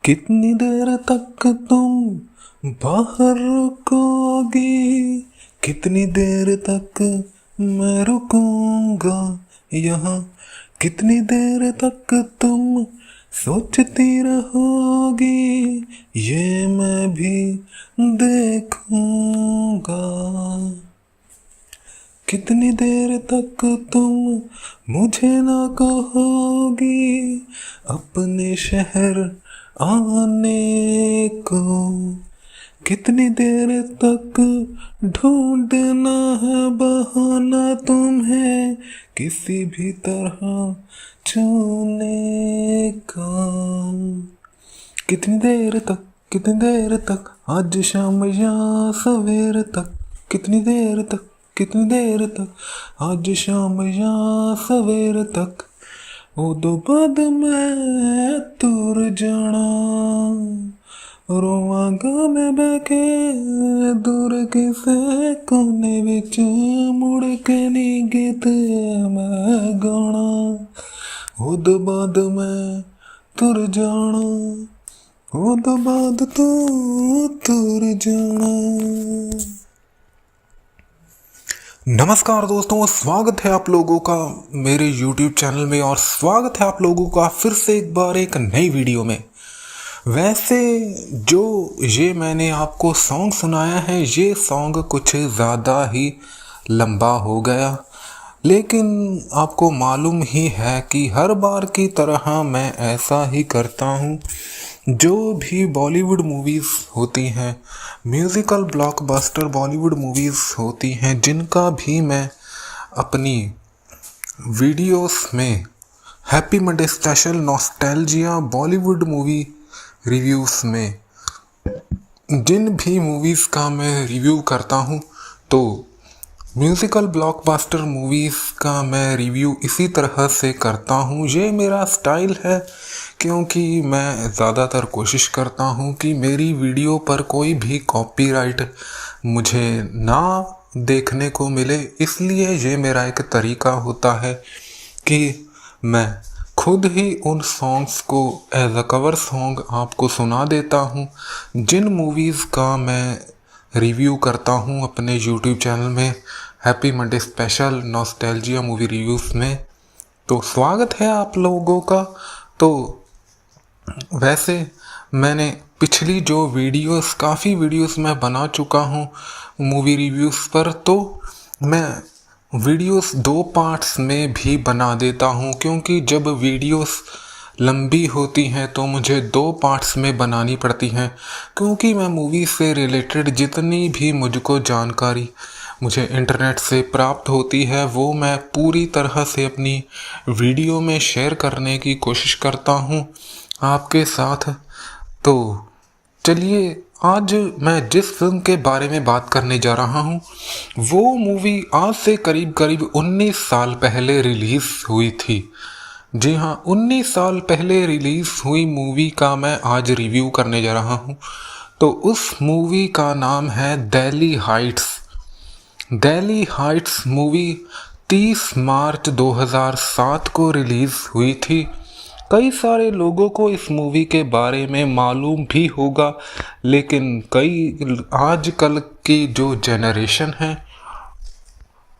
कितनी देर तक तुम बाहर रुकोगी, कितनी देर तक मैं रुकूंगा यहाँ, कितनी देर तक तुम सोचती रहोगी, ये मैं भी देखूंगा। कितनी देर तक तुम मुझे ना कहोगी अपने शहर आने को, कितनी देर तक ढूंढना है बहाना तुम्हें किसी भी तरह छूने का। कितनी देर तक, कितनी देर तक, आज शाम या सवेर तक, कितनी देर तक, कितनी देर तक, आज शाम या सवेर तक, उदों बाद मैं तुर जाना, रोवांगा मैं बैके दूर किसे कोने विच, मुड़ के नी गीत मैं गाना, उदों बाद मैं तुर जाना, उदों बाद तू तुर जाना। नमस्कार दोस्तों, स्वागत है आप लोगों का मेरे YouTube चैनल में और स्वागत है आप लोगों का फिर से एक बार एक नई वीडियो में। वैसे जो ये मैंने आपको सॉन्ग सुनाया है, ये सॉन्ग कुछ ज़्यादा ही लंबा हो गया, लेकिन आपको मालूम ही है कि हर बार की तरह मैं ऐसा ही करता हूँ। जो भी बॉलीवुड मूवीज़ होती हैं, म्यूज़िकल ब्लॉकबस्टर बॉलीवुड मूवीज़ होती हैं, जिनका भी मैं अपनी वीडियोस में happy Monday special nostalgia Bollywood movie reviews में जिन भी मूवीज़ का मैं रिव्यू करता हूँ, तो म्यूज़िकल ब्लॉकबस्टर मूवीज़ का मैं रिव्यू इसी तरह से करता हूँ। ये मेरा स्टाइल है, क्योंकि मैं ज़्यादातर कोशिश करता हूँ कि मेरी वीडियो पर कोई भी कॉपीराइट मुझे ना देखने को मिले। इसलिए ये मेरा एक तरीका होता है कि मैं खुद ही उन सॉन्ग्स को एज अ कवर सॉन्ग आपको सुना देता हूँ, जिन मूवीज़ का मैं रिव्यू करता हूँ अपने YouTube चैनल में happy Monday special nostalgia movie reviews में। तो स्वागत है आप लोगों का। तो वैसे मैंने पिछली जो वीडियोस, काफ़ी वीडियोस मैं बना चुका हूँ मूवी रिव्यूज़ पर, तो मैं वीडियोस 2 पार्ट्स में भी बना देता हूँ, क्योंकि जब वीडियोस लंबी होती हैं तो मुझे 2 पार्ट्स में बनानी पड़ती हैं, क्योंकि मैं मूवी से रिलेटेड जितनी भी मुझको जानकारी मुझे इंटरनेट से प्राप्त होती है, वो मैं पूरी तरह से अपनी वीडियो में शेयर करने की कोशिश करता हूँ आपके साथ। तो चलिए, आज मैं जिस फिल्म के बारे में बात करने जा रहा हूँ, वो मूवी आज से करीब करीब 19 साल पहले रिलीज़ हुई थी। जी हाँ, 19 साल पहले रिलीज़ हुई मूवी का मैं आज रिव्यू करने जा रहा हूँ। तो उस मूवी का नाम है Delhi Heights. Delhi Heights movie 30 मार्च 2007 को रिलीज़ हुई थी। कई सारे लोगों को इस मूवी के बारे में मालूम भी होगा, लेकिन कई आजकल की जो जनरेशन है,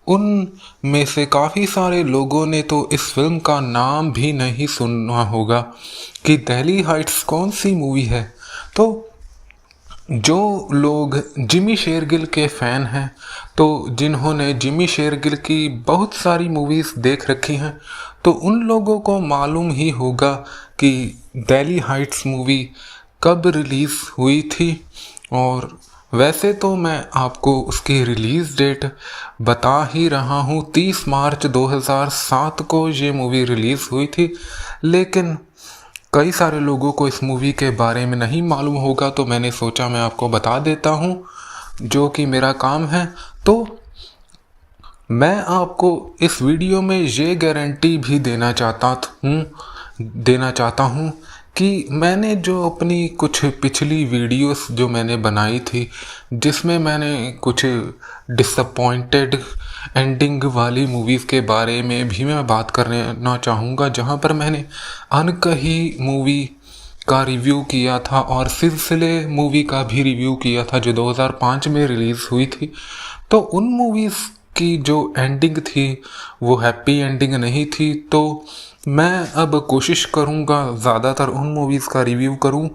उन में से काफ़ी सारे लोगों ने तो इस फिल्म का नाम भी नहीं सुना होगा कि दिल्ली हाइट्स कौन सी मूवी है। तो जो लोग जिमी शेरगिल के फ़ैन हैं, तो जिन्होंने जिमी शेरगिल की बहुत सारी मूवीज़ देख रखी हैं, तो उन लोगों को मालूम ही होगा कि दिल्ली हाइट्स मूवी कब रिलीज़ हुई थी। और वैसे तो मैं आपको उसकी रिलीज़ डेट बता ही रहा हूँ, 30 मार्च 2007 को ये मूवी रिलीज़ हुई थी, लेकिन कई सारे लोगों को इस मूवी के बारे में नहीं मालूम होगा, तो मैंने सोचा मैं आपको बता देता हूँ, जो कि मेरा काम है। तो मैं आपको इस वीडियो में ये गारंटी भी देना चाहता हूँ कि मैंने जो अपनी कुछ पिछली वीडियोस जो मैंने बनाई थी, जिसमें मैंने कुछ डिसअपॉइंटेड एंडिंग वाली मूवीज़ के बारे में भी मैं बात करना चाहूँगा, जहाँ पर मैंने अनकही मूवी का रिव्यू किया था और सिलसिले मूवी का भी रिव्यू किया था जो 2005 में रिलीज़ हुई थी। तो उन मूवीज़ की जो एंडिंग थी वो हैप्पी एंडिंग नहीं थी। तो मैं अब कोशिश करूँगा ज़्यादातर उन मूवीज़ का रिव्यू करूँ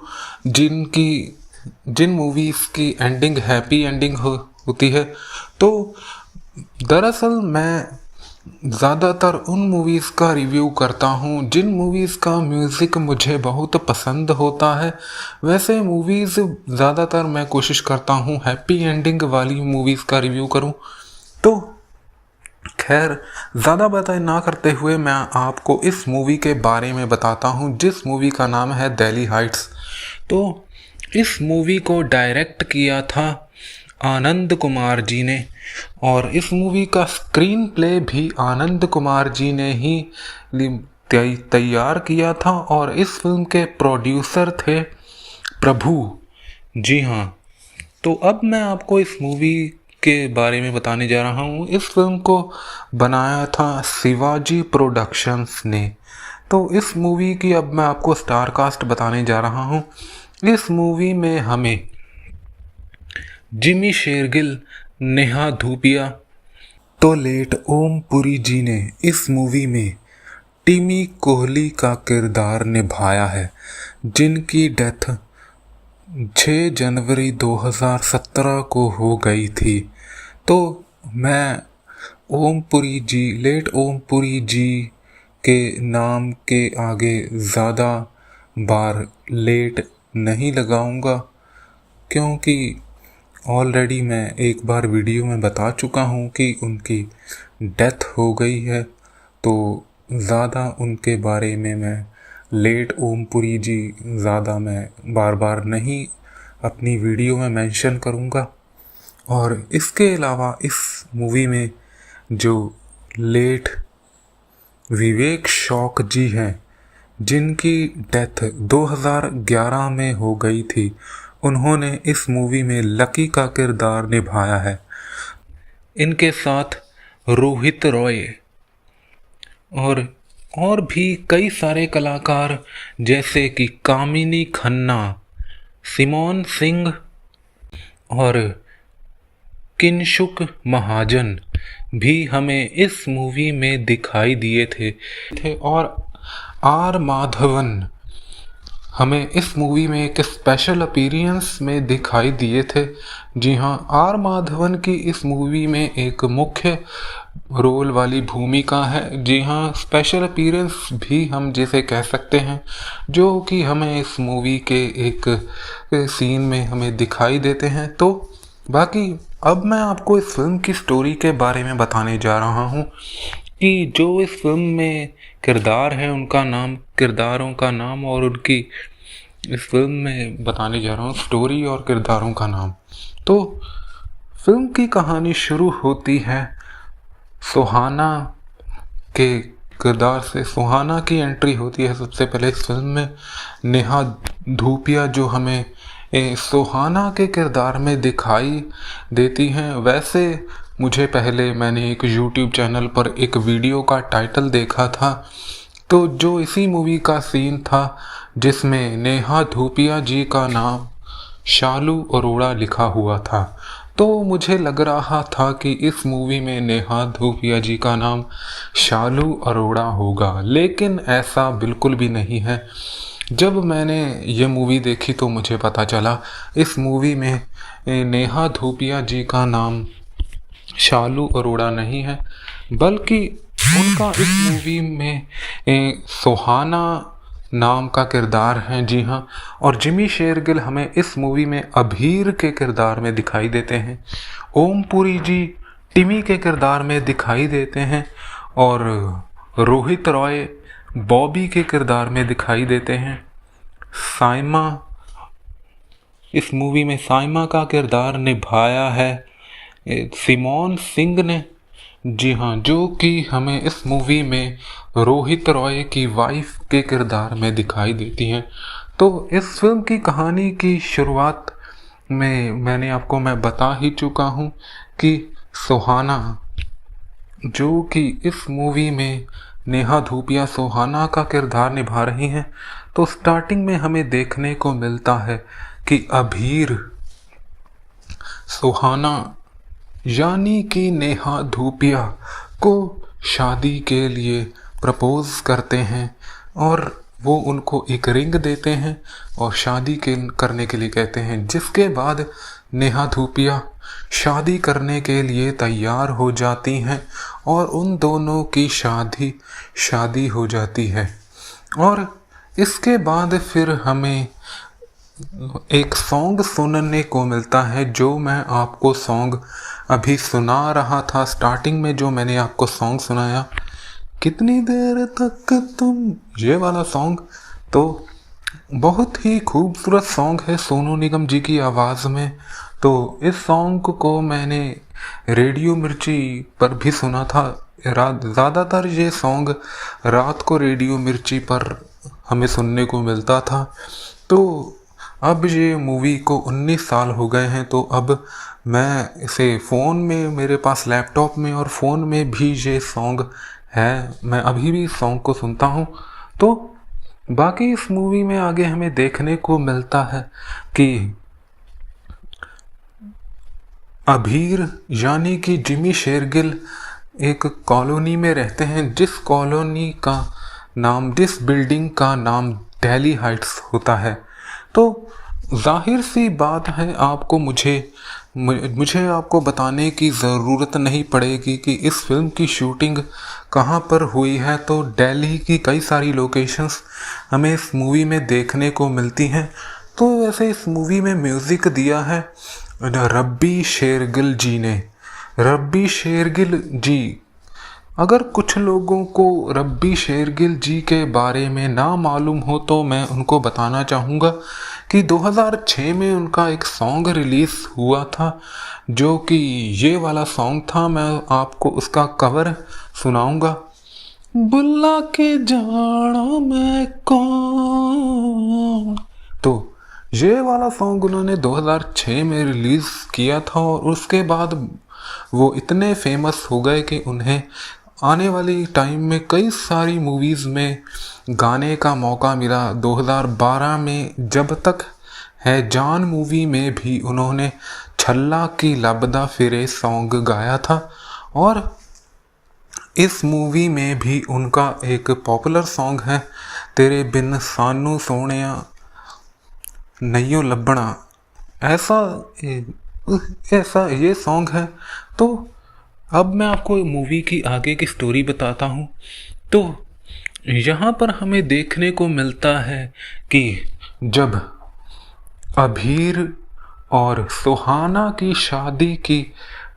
जिन मूवीज़ की एंडिंग हैप्पी एंडिंग होती है। तो दरअसल मैं ज़्यादातर उन मूवीज़ का रिव्यू करता हूँ जिन मूवीज़ का म्यूज़िक मुझे बहुत पसंद होता है। वैसे मूवीज़ ज़्यादातर मैं कोशिश करता हूँ हैप्पी एंडिंग वाली मूवीज़ का रिव्यू करूँ। तो खैर ज़्यादा बातें ना करते हुए मैं आपको इस मूवी के बारे में बताता हूँ जिस मूवी का नाम है दिल्ली हाइट्स। तो इस मूवी को डायरेक्ट किया था आनंद कुमार जी ने और इस मूवी का स्क्रीन प्ले भी आनंद कुमार जी ने ही तैयार किया था और इस फिल्म के प्रोड्यूसर थे प्रभु। जी हाँ, तो अब मैं आपको इस मूवी के बारे में बताने जा रहा हूँ। इस फिल्म को बनाया था शिवाजी प्रोडक्शंस ने। तो इस मूवी की अब मैं आपको स्टार कास्ट बताने जा रहा हूँ। इस मूवी में हमें जिमी शेरगिल, नेहा धूपिया, तो लेट ओम पुरी जी ने इस मूवी में टिमी कोहली का किरदार निभाया है जिनकी डेथ 6 जनवरी 2017 को हो गई थी। तो मैं लेट ओम पुरी जी के नाम के आगे ज़्यादा बार लेट नहीं लगाऊंगा क्योंकि ऑलरेडी मैं एक बार वीडियो में बता चुका हूँ कि उनकी डेथ हो गई है। तो ज़्यादा उनके बारे में मैं लेट ओमपुरी जी ज़्यादा मैं बार बार नहीं अपनी वीडियो में मेंशन करूँगा। और इसके अलावा इस मूवी में जो लेट विवेक शौक जी हैं जिनकी डेथ 2011 में हो गई थी, उन्होंने इस मूवी में लकी का किरदार निभाया है। इनके साथ रोहित रॉय और भी कई सारे कलाकार जैसे कि कामिनी खन्ना, सिमोन सिंह और किंशुक महाजन भी हमें इस मूवी में दिखाई दिए थे और आर माधवन हमें इस मूवी में एक स्पेशल अपीयरेंस में दिखाई दिए थे। जी हाँ, आर माधवन की इस मूवी में एक मुख्य रोल वाली भूमिका है। जी हाँ, स्पेशल अपीयरेंस भी हम जिसे कह सकते हैं, जो कि हमें इस मूवी के एक सीन में हमें दिखाई देते हैं। तो बाकी अब मैं आपको इस फिल्म की स्टोरी के बारे में बताने जा रहा हूँ कि जो इस फिल्म में किरदार हैं उनका नाम, किरदारों का नाम और उनकी इस फिल्म में बताने जा रहा हूँ स्टोरी और किरदारों का नाम। तो फिल्म की कहानी शुरू होती है सुहाना के किरदार से। सुहाना की एंट्री होती है सबसे पहले इस फिल्म में। नेहा धूपिया जो हमें सुहाना के किरदार में दिखाई देती हैं। वैसे मैंने एक YouTube चैनल पर एक वीडियो का टाइटल देखा था, तो जो इसी मूवी का सीन था जिसमें नेहा धूपिया जी का नाम शालू अरोड़ा लिखा हुआ था। तो मुझे लग रहा था कि इस मूवी में नेहा धूपिया जी का नाम शालू अरोड़ा होगा, लेकिन ऐसा बिल्कुल भी नहीं है। जब मैंने ये मूवी देखी तो मुझे पता चला इस मूवी में नेहा धूपिया जी का नाम शालू अरोड़ा नहीं है, बल्कि उनका इस मूवी में सुहाना नाम का किरदार है। जी हाँ, और जिमी शेरगिल हमें इस मूवी में अभीर के किरदार में दिखाई देते हैं। ओम पुरी जी टिमी के किरदार में दिखाई देते हैं और रोहित रॉय बॉबी के किरदार में दिखाई देते हैं। साइमा, इस मूवी में साइमा का किरदार निभाया है सिमोन सिंह ने। जी हाँ, जो कि हमें इस मूवी में रोहित रॉय की वाइफ के किरदार में दिखाई देती हैं। तो इस फिल्म की कहानी की शुरुआत में मैं बता ही चुका हूँ कि सुहाना, जो कि इस मूवी में नेहा धूपिया सुहाना का किरदार निभा रही हैं, तो स्टार्टिंग में हमें देखने को मिलता है कि अभीर सुहाना यानी कि नेहा धूपिया को शादी के लिए प्रपोज करते हैं और वो उनको एक रिंग देते हैं और शादी करने के लिए कहते हैं, जिसके बाद नेहा धूपिया शादी करने के लिए तैयार हो जाती हैं और उन दोनों की शादी हो जाती है। और इसके बाद फिर हमें एक सॉन्ग सुनने को मिलता है, जो मैं आपको सॉन्ग अभी सुना रहा था। स्टार्टिंग में जो मैंने आपको सॉन्ग सुनाया, कितनी देर तक तुम, ये वाला सॉन्ग तो बहुत ही खूबसूरत सॉन्ग है सोनू निगम जी की आवाज़ में। तो इस सॉन्ग को मैंने रेडियो मिर्ची पर भी सुना था। ज़्यादातर ये सॉन्ग रात को रेडियो मिर्ची पर हमें सुनने को मिलता था। तो अब ये मूवी को 19 साल हो गए हैं, तो अब मैं इसे फ़ोन में, मेरे पास लैपटॉप में और फ़ोन में भी ये सॉन्ग है, मैं अभी भी इस सॉन्ग को सुनता हूँ। तो बाकी इस मूवी में आगे हमें देखने को मिलता है कि अभीर यानी कि जिमी शेरगिल एक कॉलोनी में रहते हैं, जिस कॉलोनी का नाम, जिस बिल्डिंग का नाम दिल्ली हाइट्स होता है। तो जाहिर सी बात है, आपको मुझे आपको बताने की ज़रूरत नहीं पड़ेगी कि इस फिल्म की शूटिंग कहाँ पर हुई है। तो दिल्ली की कई सारी लोकेशंस हमें इस मूवी में देखने को मिलती हैं। तो वैसे इस मूवी में म्यूज़िक दिया है रब्बी शेरगिल जी ने। रब्बी शेरगिल जी, अगर कुछ लोगों को रब्बी शेरगिल जी के बारे में ना मालूम हो तो मैं उनको बताना चाहूँगा कि 2006 में उनका एक सॉन्ग रिलीज़ हुआ था, जो कि ये वाला सॉन्ग था। मैं आपको उसका कवर सुनाऊँगा। बुल्ला के जाना मैं कौन, तो ये वाला सॉन्ग उन्होंने 2006 में रिलीज़ किया था और उसके बाद वो इतने फेमस हो गए कि उन्हें आने वाली टाइम में कई सारी मूवीज़ में गाने का मौका मिला। 2012 में जब तक है जान मूवी में भी उन्होंने छल्ला की लबदा फिरे सॉन्ग गाया था और इस मूवी में भी उनका एक पॉपुलर सॉन्ग है तेरे बिन सानू सोनिया नैयो लब्बना, ऐसा ये सॉन्ग है। तो अब मैं आपको मूवी की आगे की स्टोरी बताता हूँ। तो यहाँ पर हमें देखने को मिलता है कि जब अभीर और सुहाना की शादी की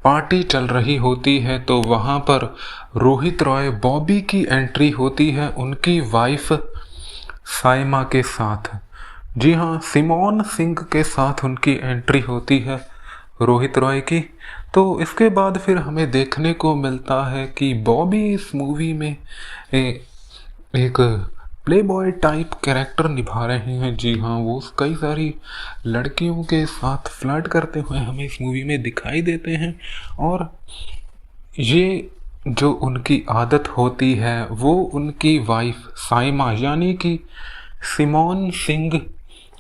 पार्टी चल रही होती है, तो वहाँ पर रोहित रॉय बॉबी की एंट्री होती है उनकी वाइफ साइमा के साथ। जी हाँ, सिमोन सिंह के साथ उनकी एंट्री होती है रोहित रॉय की। तो इसके बाद फिर हमें देखने को मिलता है कि बॉबी इस मूवी में एक प्ले बॉय टाइप कैरेक्टर निभा रहे हैं। जी हाँ, वो कई सारी लड़कियों के साथ फ्लर्ट करते हुए हमें इस मूवी में दिखाई देते हैं और ये जो उनकी आदत होती है वो उनकी वाइफ साइमा यानी कि सिमोन सिंह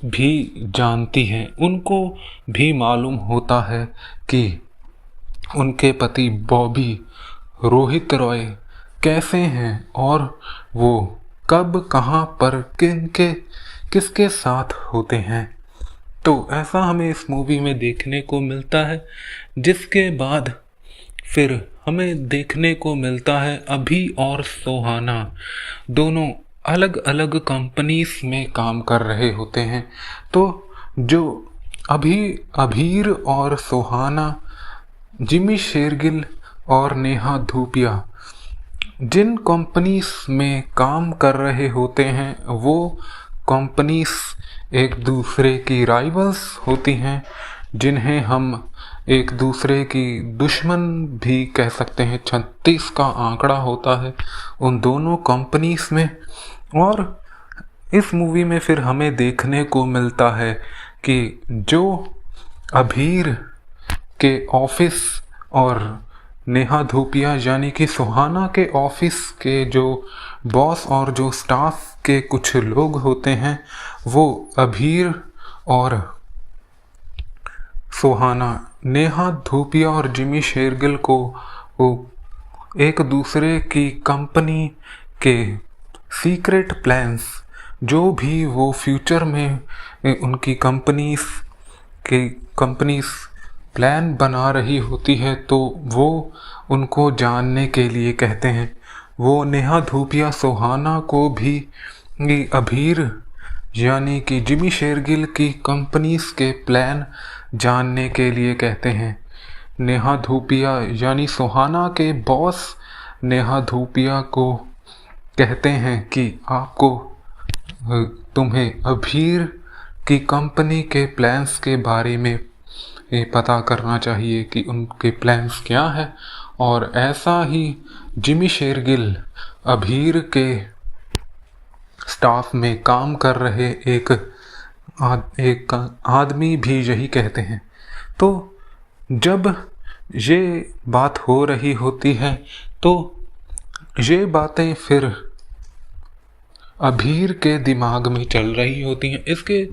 भी जानती हैं। उनको भी मालूम होता है कि उनके पति बॉबी रोहित रॉय कैसे हैं और वो कब कहाँ पर किसके साथ होते हैं। तो ऐसा हमें इस मूवी में देखने को मिलता है, जिसके बाद फिर हमें देखने को मिलता है अभी और सुहाना दोनों अलग अलग कंपनीज में काम कर रहे होते हैं। तो जो अभीर और सुहाना, जिमी शेरगिल और नेहा धूपिया जिन कंपनीज में काम कर रहे होते हैं, वो कंपनीज एक दूसरे की राइवल्स होती हैं, जिन्हें हम एक दूसरे की दुश्मन भी कह सकते हैं। 36 का आंकड़ा होता है उन दोनों कंपनीज में। और इस मूवी में फिर हमें देखने को मिलता है कि जो अभीर के ऑफिस और नेहा धूपिया यानी कि सुहाना के ऑफिस के जो बॉस और जो स्टाफ के कुछ लोग होते हैं वो अभीर और सुहाना, नेहा धूपिया और जिमी शेरगिल को वो एक दूसरे की कंपनी के सीक्रेट प्लान्स, जो भी वो फ्यूचर में उनकी कंपनीज प्लान बना रही होती है तो वो उनको जानने के लिए कहते हैं। वो नेहा धूपिया सुहाना को भी अभीर यानी कि जिमी शेरगिल की कंपनीज के प्लान जानने के लिए कहते हैं। नेहा धूपिया यानी सुहाना के बॉस नेहा धूपिया को कहते हैं कि आपको तुम्हें अभीर की कंपनी के प्लान्स के बारे में पता करना चाहिए कि उनके प्लान्स क्या है। और ऐसा ही जिमी शेरगिल अभीर के स्टाफ में काम कर रहे एक आदमी भी यही कहते हैं। तो जब ये बात हो रही होती है तो ये बातें फिर अभीर के दिमाग में चल रही होती हैं। इसके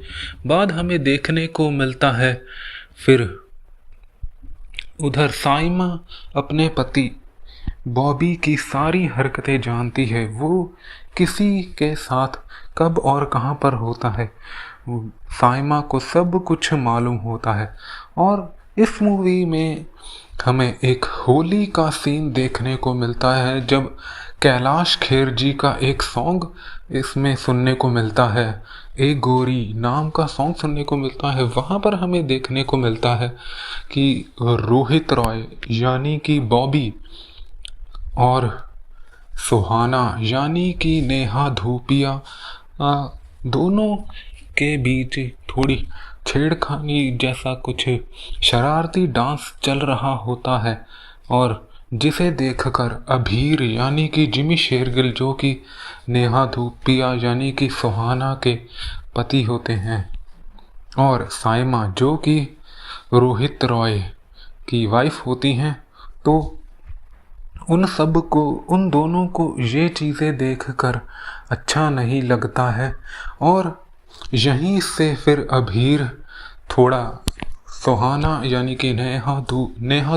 बाद हमें देखने को मिलता है फिर उधर साइमा अपने पति बॉबी की सारी हरकतें जानती है। वो किसी के साथ कब और कहाँ पर होता है साइमा को सब कुछ मालूम होता है। और इस मूवी में हमें एक होली का सीन देखने को मिलता है जब कैलाश खेर जी का एक सॉन्ग इसमें सुनने को मिलता है, एक गोरी नाम का सॉन्ग सुनने को मिलता है। वहाँ पर हमें देखने को मिलता है कि रोहित रॉय यानी कि बॉबी और सुहाना यानी कि नेहा धूपिया दोनों के बीच थोड़ी छेड़खानी जैसा कुछ शरारती डांस चल रहा होता है। और जिसे देखकर अभीर यानी कि जिमी शेरगिल, जो कि नेहा धूपिया यानी कि सुहाना के पति होते हैं, और साइमा जो कि रोहित रॉय की वाइफ होती हैं, तो उन दोनों को ये चीज़ें देखकर अच्छा नहीं लगता है। और यहीं से फिर अभीर थोड़ा सुहाना यानी कि नेहा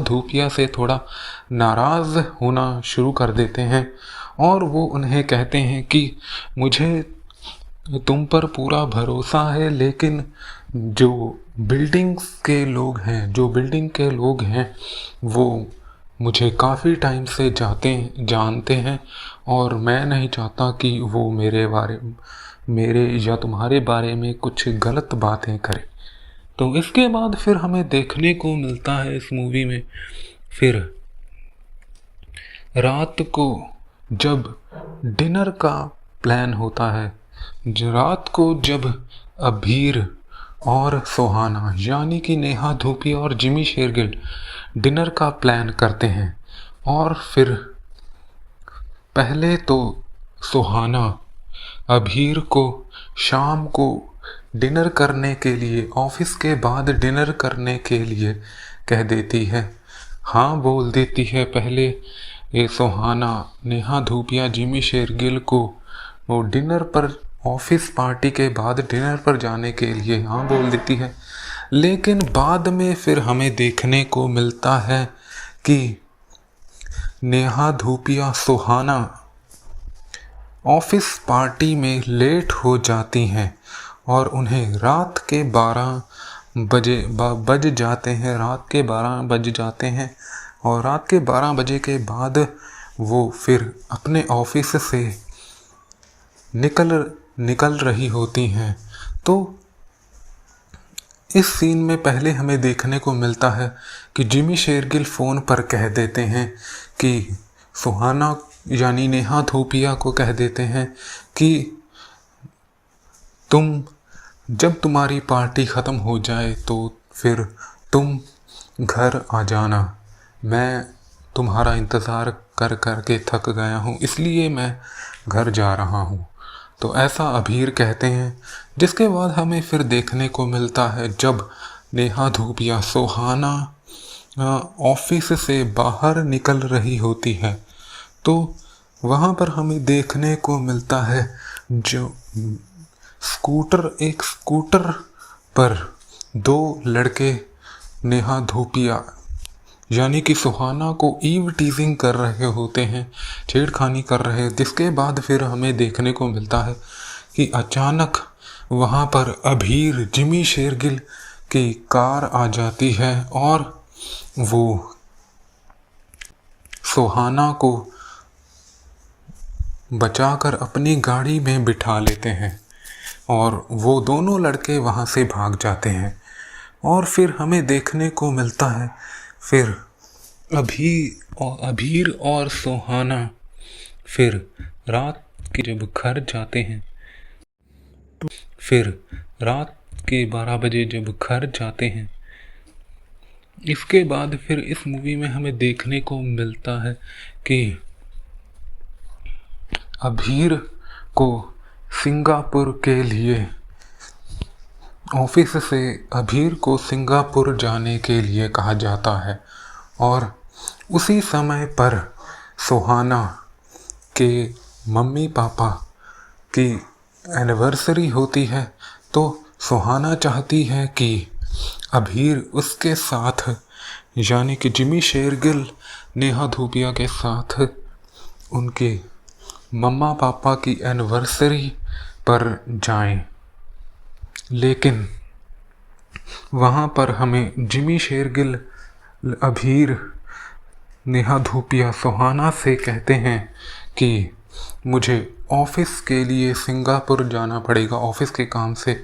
धूपिया से थोड़ा नाराज़ होना शुरू कर देते हैं। और वो उन्हें कहते हैं कि मुझे तुम पर पूरा भरोसा है, लेकिन जो बिल्डिंग के लोग हैं वो मुझे काफ़ी टाइम से जानते हैं और मैं नहीं चाहता कि वो मेरे या तुम्हारे बारे में कुछ गलत बातें करें। तो इसके बाद फिर हमें देखने को मिलता है इस मूवी में फिर रात को जब डिनर का प्लान होता है, रात को जब अभीर और सुहाना यानी कि नेहा धूपिया और जिमी शेरगिल डिनर का प्लान करते हैं। और फिर पहले तो सुहाना अभीर को शाम को डिनर करने के लिए, ऑफिस के बाद डिनर करने के लिए कह देती है, हाँ बोल देती है। पहले ये सुहाना नेहा धूपिया जिमी शेरगिल को वो डिनर पर, ऑफिस पार्टी के बाद डिनर पर जाने के लिए हाँ बोल देती है। लेकिन बाद में फिर हमें देखने को मिलता है कि नेहा धूपिया सुहाना ऑफिस पार्टी में लेट हो जाती हैं और उन्हें रात के 12 बज जाते हैं। और रात के 12 बजे के बाद वो फिर अपने ऑफिस से निकल रही होती हैं। तो इस सीन में पहले हमें देखने को मिलता है कि जिमी शेरगिल फ़ोन पर कह देते हैं कि सुहाना यानी नेहा धूपिया को कह देते हैं कि जब तुम्हारी पार्टी ख़त्म हो जाए तो फिर तुम घर आ जाना, मैं तुम्हारा इंतज़ार कर के थक गया हूँ, इसलिए मैं घर जा रहा हूँ। तो ऐसा अभीर कहते हैं। जिसके बाद हमें फिर देखने को मिलता है जब नेहा धूपिया सुहाना ऑफिस से बाहर निकल रही होती है, तो वहाँ पर हमें देखने को मिलता है जो एक स्कूटर पर दो लड़के नेहा धूपिया यानी कि सुहाना को ईव टीजिंग कर रहे होते हैं, छेड़खानी कर रहे हैं। जिसके बाद फिर हमें देखने को मिलता है कि अचानक वहाँ पर अभीर जिमी शेरगिल की कार आ जाती है और वो सुहाना को बचाकर अपनी गाड़ी में बिठा लेते हैं और वो दोनों लड़के वहाँ से भाग जाते हैं। और फिर हमें देखने को मिलता है फिर अभीर और सुहाना फिर रात के जब घर जाते हैं, तो फिर रात के 12 बजे जब घर जाते हैं, इसके बाद फिर इस मूवी में हमें देखने को मिलता है कि अभीर को सिंगापुर के लिए ऑफिस से अभीर को सिंगापुर जाने के लिए कहा जाता है। और उसी समय पर सुहाना के मम्मी पापा की एनिवर्सरी होती है, तो सुहाना चाहती है कि अभीर उसके साथ यानी कि जिमी शेरगिल नेहा धूपिया के साथ उनके मम्मा पापा की एनिवर्सरी पर जाएं। लेकिन वहाँ पर हमें जिमी शेरगिल अभीर नेहा धूपिया सुहाना से कहते हैं कि मुझे ऑफिस के लिए सिंगापुर जाना पड़ेगा, ऑफिस के काम से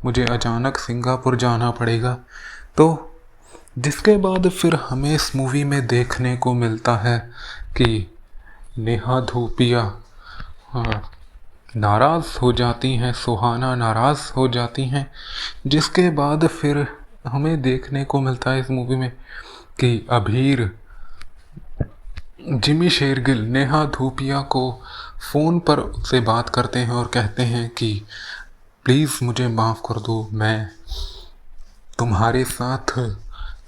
मुझे अचानक सिंगापुर जाना पड़ेगा। तो जिसके बाद फिर हमें इस मूवी में देखने को मिलता है कि नेहा धूपिया नाराज़ हो जाती हैं, सुहाना नाराज़ हो जाती हैं। जिसके बाद फिर हमें देखने को मिलता है इस मूवी में कि अभीर जिमी शेरगिल नेहा धूपिया को फ़ोन पर से बात करते हैं और कहते हैं कि प्लीज़ मुझे माफ़ कर दो, मैं तुम्हारे साथ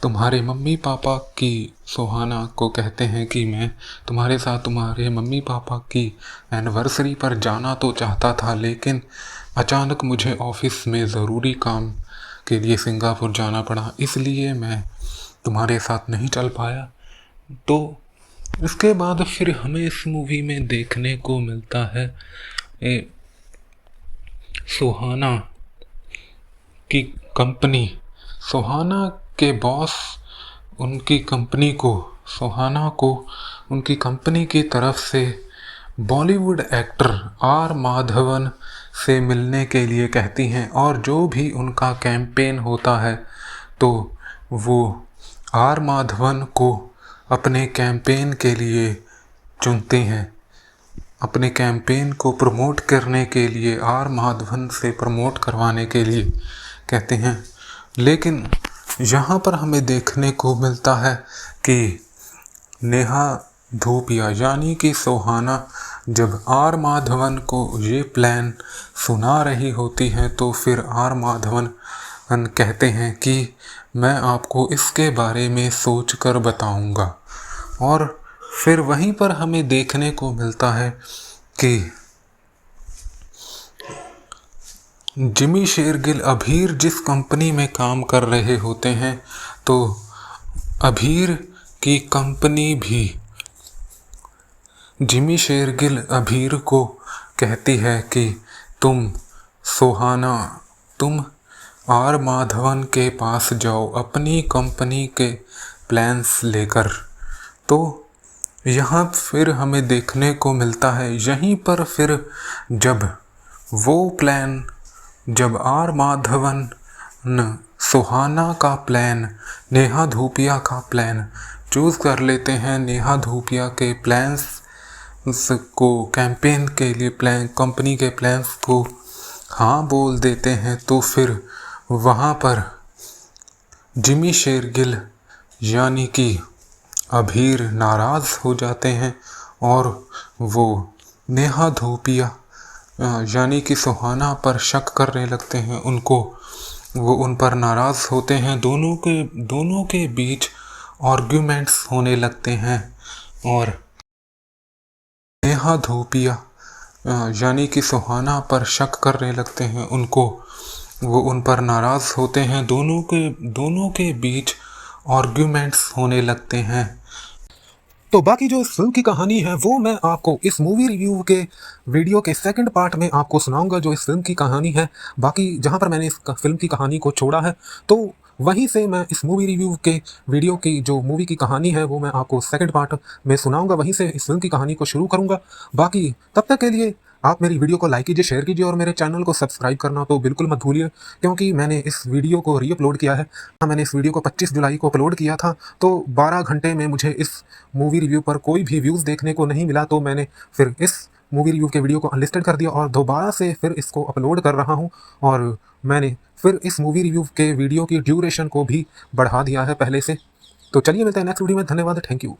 तुम्हारे मम्मी पापा की सुहाना को कहते हैं कि मैं तुम्हारे साथ तुम्हारे मम्मी पापा की एनिवर्सरी पर जाना तो चाहता था, लेकिन अचानक मुझे ऑफिस में ज़रूरी काम के लिए सिंगापुर जाना पड़ा, इसलिए मैं तुम्हारे साथ नहीं चल पाया। तो इसके बाद फिर हमें इस मूवी में देखने को मिलता है सुहाना की कंपनी, सुहाना के बॉस सुहाना को उनकी कंपनी की तरफ से बॉलीवुड एक्टर आर माधवन से मिलने के लिए कहती हैं। और जो भी उनका कैंपेन होता है तो वो आर माधवन को अपने कैंपेन के लिए चुनते हैं, अपने कैंपेन को प्रमोट करने के लिए आर माधवन से प्रमोट करवाने के लिए कहते हैं। लेकिन यहाँ पर हमें देखने को मिलता है कि नेहा धूपिया यानी कि सुहाना जब आर माधवन को ये प्लान सुना रही होती है, तो फिर आर माधवन कहते हैं कि मैं आपको इसके बारे में सोच कर बताऊँगा। और फिर वहीं पर हमें देखने को मिलता है कि जिमी शेरगिल अभीर जिस कंपनी में काम कर रहे होते हैं, तो अभीर की कंपनी भी जिमी शेरगिल अभीर को कहती है कि तुम आर माधवन के पास जाओ अपनी कंपनी के प्लान्स लेकर। तो यहाँ फिर हमें देखने को मिलता है, यहीं पर फिर जब आर माधवन सुहाना का प्लान नेहा धूपिया का प्लान चूज़ कर लेते हैं, नेहा धूपिया के प्लान्स को कैंपेन के लिए कंपनी के प्लान्स को हाँ बोल देते हैं, तो फिर वहाँ पर जिमी शेरगिल यानी कि अभीर नाराज़ हो जाते हैं और वो नेहा धूपिया यानी कि सुहाना पर शक करने लगते हैं, वो उन पर नाराज़ होते हैं। दोनों के बीच आर्ग्यूमेंट्स होने लगते हैं और नेहा धूपिया यानी कि सुहाना पर शक करने लगते हैं उनको, वो उन पर नाराज़ होते हैं, दोनों के बीच आर्ग्यूमेंट्स होने लगते हैं। तो बाकी जो इस फिल्म की कहानी है वो मैं आपको इस मूवी रिव्यू के वीडियो के सेकंड पार्ट में आपको सुनाऊंगा, जो इस फिल्म की कहानी है। बाकी जहां पर मैंने इस फिल्म की कहानी को छोड़ा है तो वहीं से मैं इस मूवी रिव्यू के वीडियो की जो मूवी की कहानी है वो मैं आपको सेकंड पार्ट में सुनाऊंगा, वहीं से इस फिल्म की कहानी को शुरू करूंगा। बाकी तब तक के लिए आप मेरी वीडियो को लाइक कीजिए, शेयर कीजिए और मेरे चैनल को सब्सक्राइब करना तो बिल्कुल मत भूलिए, क्योंकि मैंने इस वीडियो को रीअपलोड किया है। मैंने इस वीडियो को 25 जुलाई को अपलोड किया था, तो 12 घंटे में मुझे इस मूवी रिव्यू पर कोई भी व्यूज़ देखने को नहीं मिला, तो मैंने फिर इस मूवी रिव्यू के वीडियो को अनलिस्टेड कर दिया और दोबारा से फिर इसको अपलोड कर रहा हूँ। और मैंने फिर इस मूवी रिव्यू के वीडियो की ड्यूरेशन को भी बढ़ा दिया है पहले से। तो चलिए मिलते हैं नेक्स्ट वीडियो में। धन्यवाद, थैंक यू।